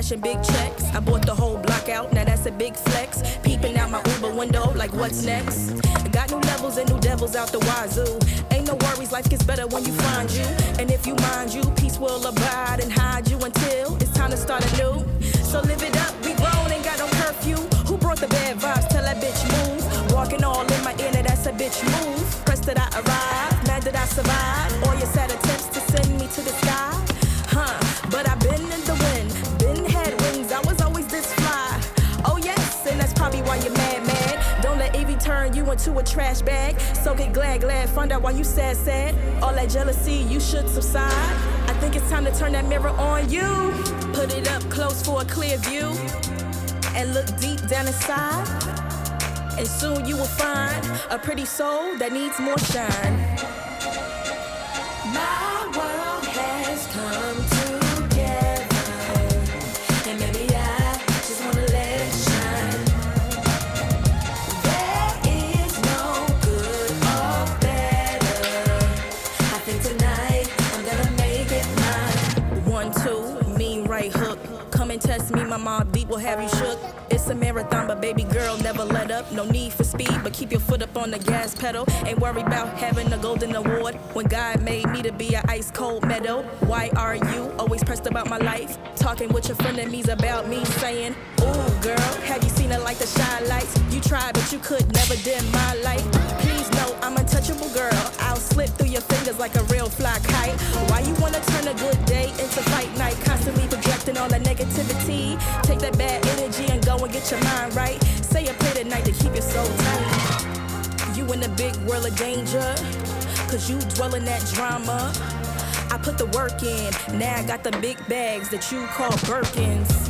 cashing big checks. I bought the whole block out, now that's a big flex. Peeping out my Uber window, like what's next? Got new levels and new devils out the wazoo. Ain't no worries, life gets better when you find you. And if you mind you, peace will abide and hide you until it's time to start anew. So live it up, we grown, ain't got no curfew. Who brought the bad vibes? Tell that bitch move. Walking all in my inner, that's a bitch move. Pressed that I arrived, mad that I survived. All your sad attempts to send me to the sky. But I've been in the wind, been had wings, I was always this fly. Oh yes, and that's probably why you're mad. Don't let Evie turn you into a trash bag. So get glad, find out why you sad. All that jealousy, you should subside. I think it's time to turn that mirror on you. Put it up close for a clear view. And look deep down inside. And soon you will find a pretty soul that needs more shine. My world has come together, and maybe I just wanna let it shine. There is no good or better. I think tonight I'm gonna make it mine. 1, 2, mean right hook. Come and test me, my mob deep will have you shook. It's a marathon, but baby girl, never let up. No need for speed, but keep your foot up on the gas pedal. Ain't worried about having a golden award when God made me to be an ice cold meadow. Why are you always pressed about my life? Talking with your frenemies about me, saying, ooh girl, have you seen it like the shine lights? You tried, but you could never dim my light. Please know I'm untouchable, girl. I'll slip through your fingers like a real fly kite. Why you wanna turn a good day into fight night? Constantly projecting all that negativity. Take that bad energy and go and get your mind right. Say a prayer tonight to keep your soul tight. You in the big world of danger, cause you dwell in that drama. I put the work in, now I got the big bags that you call Birkins.